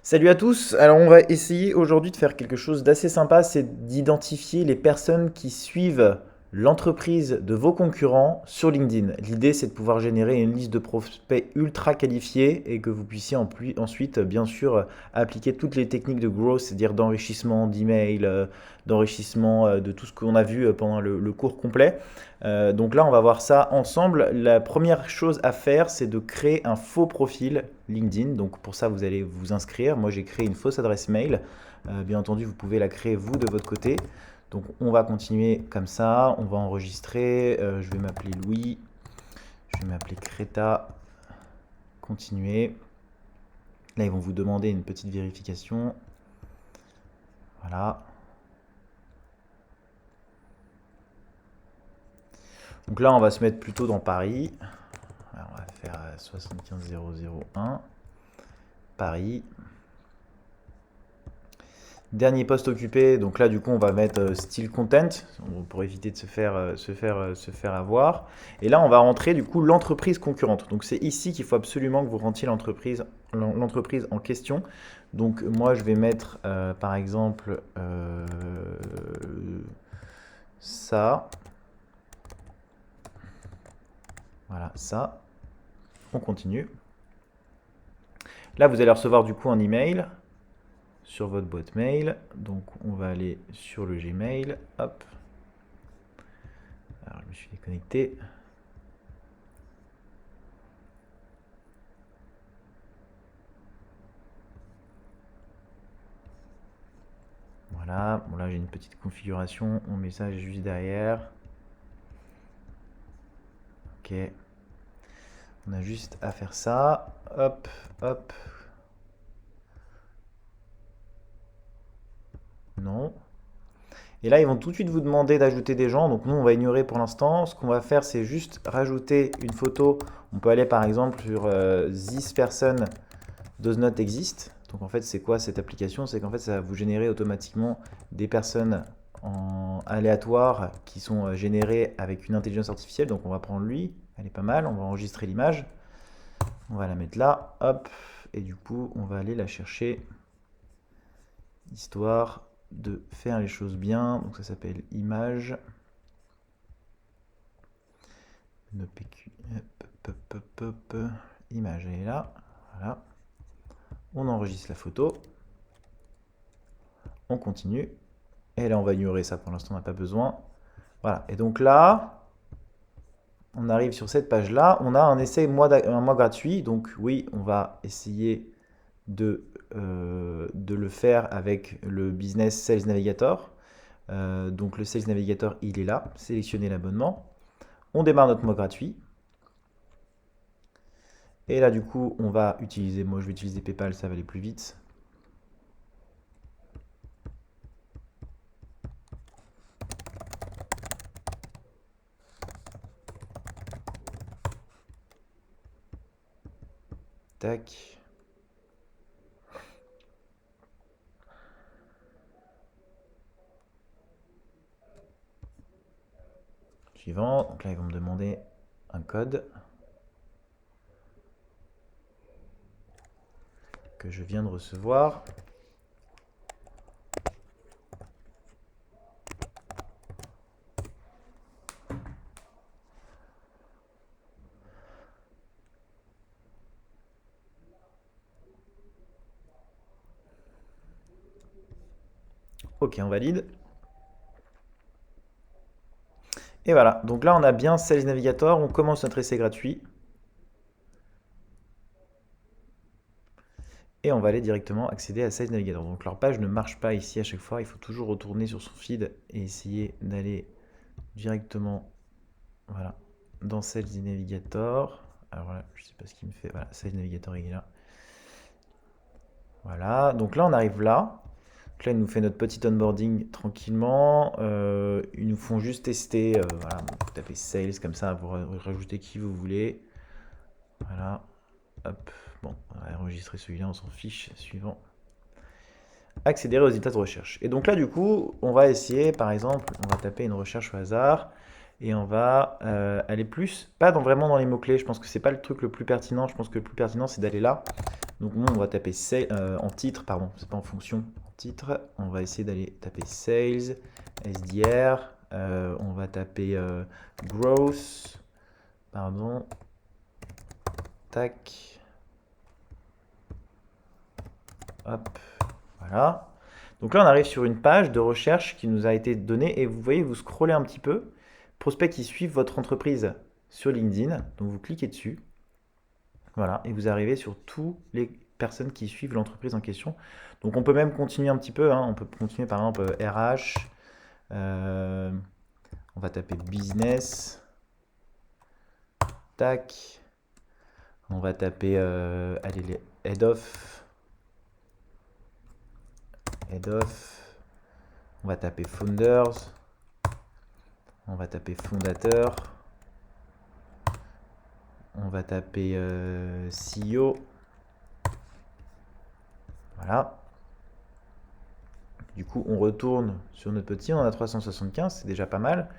Salut à tous, alors on va essayer aujourd'hui de faire quelque chose d'assez sympa, c'est d'identifier les personnes qui suivent l'entreprise de vos concurrents sur LinkedIn. L'idée c'est de pouvoir générer une liste de prospects ultra qualifiés et que vous puissiez ensuite bien sûr appliquer toutes les techniques de growth, c'est-à-dire d'enrichissement d'email, d'enrichissement de tout ce qu'on a vu pendant le cours complet. Donc là, on va voir ça ensemble. La première chose à faire, c'est de créer un faux profil LinkedIn. Donc pour ça, vous allez vous inscrire. Moi, j'ai créé une fausse adresse mail. Bien entendu, vous pouvez la créer vous de votre côté. Donc on va continuer comme ça. On va enregistrer. Je vais m'appeler Louis. Je vais m'appeler Creta. Continuer. Là, ils vont vous demander une petite vérification. Voilà. Donc là, on va se mettre plutôt dans Paris. Alors, on va faire 75001. Paris. Dernier poste occupé, donc là du coup on va mettre style content pour éviter de se faire avoir. Et là on va rentrer du coup l'entreprise concurrente. Donc c'est ici qu'il faut absolument que vous rentiez l'entreprise en question. Donc moi je vais mettre par exemple ça. Voilà ça. On continue. Là vous allez recevoir du coup un email sur votre boîte mail. Donc on va aller sur le Gmail. Hop. Alors je me suis déconnecté. Voilà, bon là j'ai une petite configuration, mon message est juste derrière. Ok. On a juste à faire ça. Hop, hop. Non. Et là, ils vont tout de suite vous demander d'ajouter des gens. Donc nous, on va ignorer pour l'instant. Ce qu'on va faire, c'est juste rajouter une photo. On peut aller par exemple sur This person does not exist. Donc en fait, c'est quoi cette application? C'est qu'en fait, ça va vous générer automatiquement des personnes aléatoires qui sont générées avec une intelligence artificielle. Donc on va prendre lui. Elle est pas mal. On va enregistrer l'image. On va la mettre là. Hop. Et du coup, on va aller la chercher. Histoire de faire les choses bien. Donc ça s'appelle image. Image, elle est là. Voilà. On enregistre la photo. On continue. Et là, on va ignorer ça pour l'instant, on n'a pas besoin. Voilà. Et donc là, on arrive sur cette page-là. On a un essai un mois gratuit. Donc oui, on va essayer de le faire avec le Business Sales Navigator. Donc le Sales Navigator, il est là. Sélectionnez l'abonnement. On démarre notre mois gratuit. Et là, du coup, on va utiliser, moi je vais utiliser PayPal, ça va aller plus vite. Tac. Suivant. Donc là, ils vont me demander un code que je viens de recevoir. Ok, on valide. Et voilà, donc là on a bien Sales Navigator, on commence notre essai gratuit. Et on va aller directement accéder à Sales Navigator. Donc leur page ne marche pas ici à chaque fois, il faut toujours retourner sur son feed et essayer d'aller directement voilà, dans Sales Navigator. Alors voilà, je ne sais pas ce qu'il me fait. Voilà, Sales Navigator il est là. Voilà, donc là on arrive là. Donc là, ils nous fait notre petit onboarding tranquillement. Ils nous font juste tester. Voilà, vous tapez sales comme ça, vous rajoutez qui vous voulez. Voilà. Hop. Bon, on va enregistrer celui-là, on s'en fiche. Suivant. Accéder aux résultats de recherche. Et donc là, du coup, on va essayer, par exemple, on va taper une recherche au hasard. Et on va aller plus, pas vraiment dans les mots-clés. Je pense que c'est pas le truc le plus pertinent. Je pense que le plus pertinent, c'est d'aller là. Donc nous, on va taper en titre, pardon, c'est pas en fonction, en titre. On va essayer d'aller taper sales, SDR. On va taper growth, pardon. Tac. Hop, voilà. Donc là, on arrive sur une page de recherche qui nous a été donnée et vous voyez, vous scrollez un petit peu. Prospects qui suivent votre entreprise sur LinkedIn. Donc vous cliquez dessus. Voilà, et vous arrivez sur toutes les personnes qui suivent l'entreprise en question. Donc on peut même continuer un petit peu, hein. On peut continuer par exemple RH. On va taper business. Tac. On va taper allez, les head of. Head of. On va taper founders. On va taper fondateur. On va taper CEO. Voilà. Du coup, on retourne sur notre petit. On a 375, c'est déjà pas mal.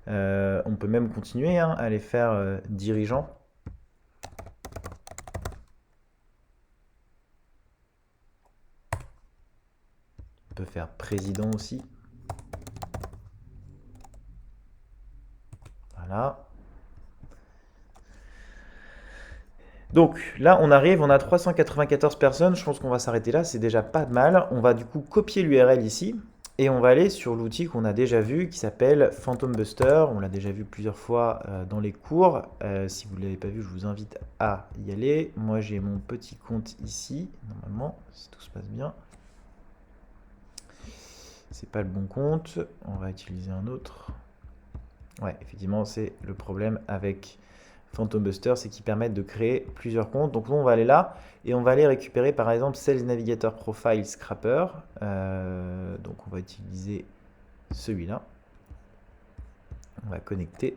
On peut même continuer hein, à aller faire dirigeant. On peut faire président aussi. Voilà. Donc là, on arrive, on a 394 personnes. Je pense qu'on va s'arrêter là. C'est déjà pas mal. On va du coup copier l'URL ici. Et on va aller sur l'outil qu'on a déjà vu qui s'appelle Phantom Buster. On l'a déjà vu plusieurs fois dans les cours. Si vous ne l'avez pas vu, je vous invite à y aller. Moi, j'ai mon petit compte ici. Normalement, si tout se passe bien. C'est pas le bon compte. On va utiliser un autre. Ouais, effectivement, c'est le problème avec Phantom Buster, c'est qu'ils permettent de créer plusieurs comptes. Donc nous, on va aller là et on va aller récupérer par exemple Sales Navigator Profile Scrapper. Donc on va utiliser celui-là. On va connecter.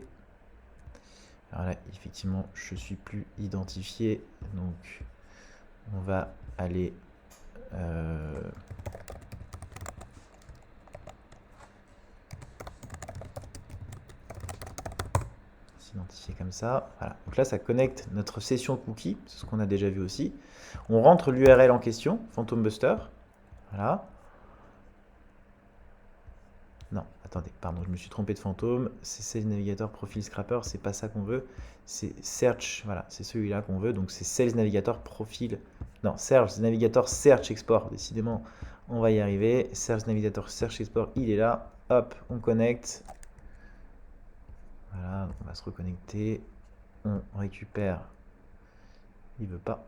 Alors là, effectivement, je ne suis plus identifié. Donc on va aller... s'identifier comme ça. Voilà. Donc là, ça connecte notre session cookie, c'est ce qu'on a déjà vu aussi. On rentre l'URL en question, Phantom Buster. Voilà. Non, attendez, pardon, je me suis trompé de fantôme. C'est Sales Navigator Profile Scrapper, c'est pas ça qu'on veut. C'est Search, voilà, c'est celui-là qu'on veut. Donc c'est Sales Navigator Profile. Non, Sales Navigator Search Export. Décidément, on va y arriver. Sales Navigator Search Export, il est là. Hop, on connecte. Voilà, on va se reconnecter. On récupère. Il veut pas.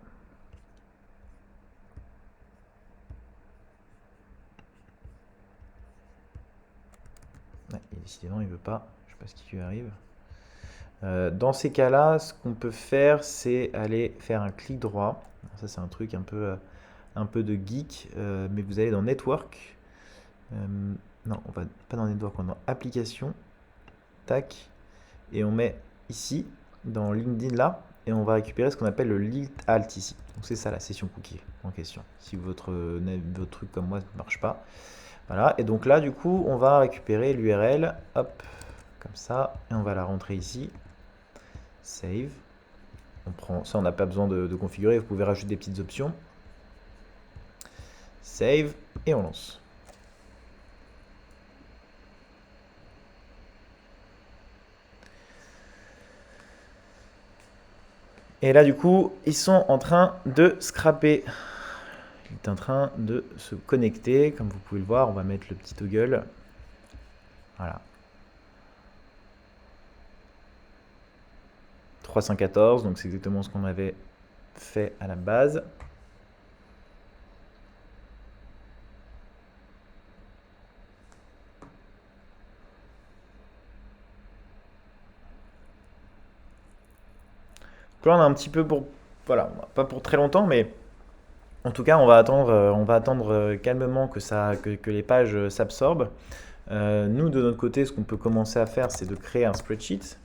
Ouais, et décidément, il veut pas. Je sais pas ce qui lui arrive. Dans ces cas-là, ce qu'on peut faire, c'est aller faire un clic droit. Ça, c'est un truc un peu de geek, mais vous allez dans Network. Non, on va pas dans Network, on est dans Application. Tac. Et on met ici, dans LinkedIn là, et on va récupérer ce qu'on appelle le List Alt ici. Donc c'est ça la session cookie en question. Si votre truc comme moi ne marche pas. Voilà, et donc là, du coup, on va récupérer l'URL, hop, comme ça, et on va la rentrer ici. Save. On prend, ça, on n'a pas besoin de configurer, vous pouvez rajouter des petites options. Save, et on lance. Et là, du coup, ils sont en train de scraper. Il est en train de se connecter. Comme vous pouvez le voir, on va mettre le petit toggle. Voilà. 314, donc c'est exactement ce qu'on avait fait à la base. Donc là, on a un petit peu pour... Voilà, pas pour très longtemps, mais en tout cas, on va attendre calmement que les pages s'absorbent. Nous, de notre côté, ce qu'on peut commencer à faire, c'est de créer un spreadsheet.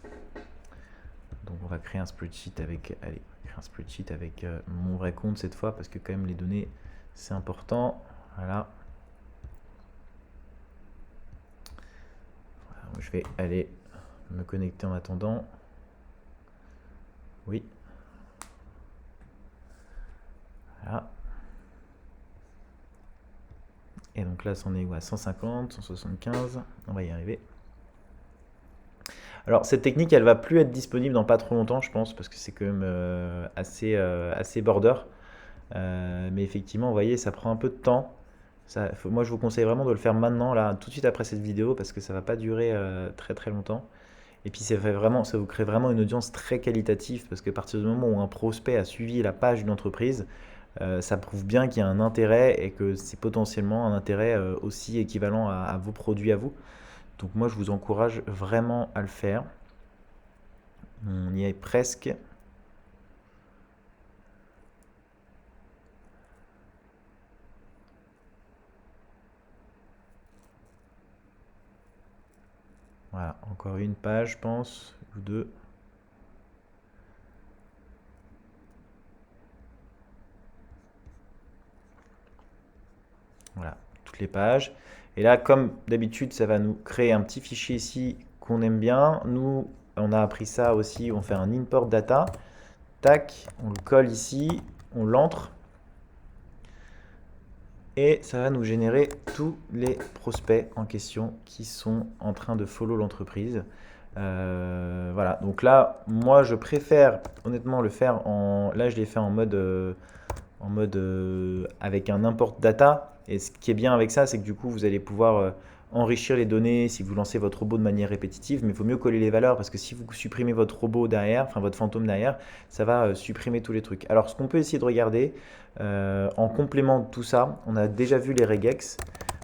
Donc on va créer un spreadsheet avec, allez, créer un spreadsheet avec mon vrai compte cette fois, parce que quand même les données, c'est important. Voilà. Voilà, je vais aller me connecter en attendant. Oui. Voilà. Et donc là, on est où, à 150, 175. On va y arriver. Alors cette technique, elle va plus être disponible dans pas trop longtemps, je pense, parce que c'est quand même assez border. Mais effectivement, vous voyez, ça prend un peu de temps. Moi, je vous conseille vraiment de le faire maintenant, là, tout de suite après cette vidéo, parce que ça va pas durer très très longtemps. Et puis ça vous crée vraiment une audience très qualitative, parce que à partir du moment où un prospect a suivi la page d'une entreprise, ça prouve bien qu'il y a un intérêt et que c'est potentiellement un intérêt aussi équivalent à vos produits à vous. Donc moi, je vous encourage vraiment à le faire. On y est presque. Voilà, encore une page, je pense, ou deux. Voilà, toutes les pages. Et là, comme d'habitude, ça va nous créer un petit fichier ici qu'on aime bien. Nous, on a appris ça aussi, on fait un import data. Tac, on le colle ici, on l'entre. Et ça va nous générer tous les prospects en question qui sont en train de follow l'entreprise. Voilà, donc là, moi je préfère honnêtement le faire en. Là, je l'ai fait en mode avec un import data. Et ce qui est bien avec ça, c'est que du coup, vous allez pouvoir enrichir les données si vous lancez votre robot de manière répétitive. Mais il faut mieux coller les valeurs parce que si vous supprimez votre robot derrière, enfin votre fantôme derrière, ça va supprimer tous les trucs. Alors, ce qu'on peut essayer de regarder en complément de tout ça, on a déjà vu les regex.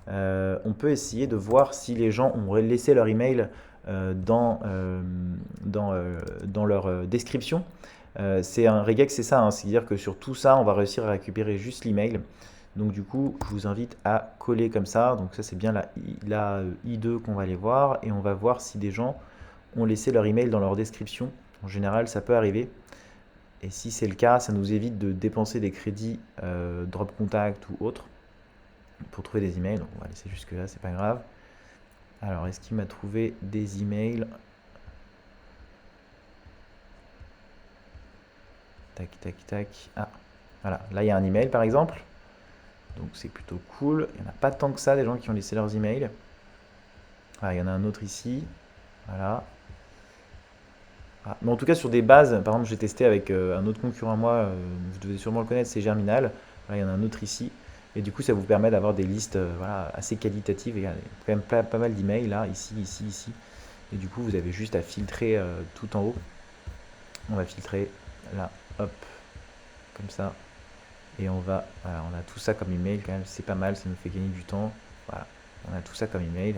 On peut essayer de voir si les gens ont laissé leur email dans leur description. C'est un regex, c'est ça, hein, c'est-à-dire que sur tout ça, on va réussir à récupérer juste l'email. Donc du coup, je vous invite à coller comme ça. Donc ça, c'est bien la I2 qu'on va aller voir. Et on va voir si des gens ont laissé leur email dans leur description. En général, ça peut arriver. Et si c'est le cas, ça nous évite de dépenser des crédits drop contact ou autre pour trouver des emails. Donc on va laisser jusque là, c'est pas grave. Alors, est-ce qu'il m'a trouvé des emails? Tac, tac, tac. Ah, voilà. Là, il y a un email par exemple. Donc c'est plutôt cool. Il n'y en a pas tant que ça, des gens qui ont laissé leurs emails. Ah, il y en a un autre ici. Voilà. Ah, mais en tout cas, sur des bases, par exemple, j'ai testé avec un autre concurrent à moi, vous devez sûrement le connaître, c'est Germinal. Voilà, il y en a un autre ici. Et du coup, ça vous permet d'avoir des listes voilà, assez qualitatives. Il y a quand même pas mal d'emails là, ici, ici, ici. Et du coup, vous avez juste à filtrer tout en haut. On va filtrer là, hop, comme ça. Et voilà, on a tout ça comme email quand même, c'est pas mal, ça nous fait gagner du temps. Voilà, on a tout ça comme email.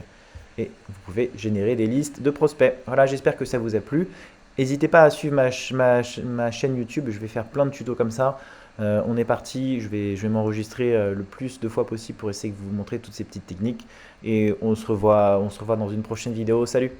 Et vous pouvez générer des listes de prospects. Voilà, j'espère que ça vous a plu. N'hésitez pas à suivre ma chaîne YouTube, je vais faire plein de tutos comme ça. On est parti, je vais m'enregistrer le plus de fois possible pour essayer de vous montrer toutes ces petites techniques. Et on se revoit dans une prochaine vidéo. Salut!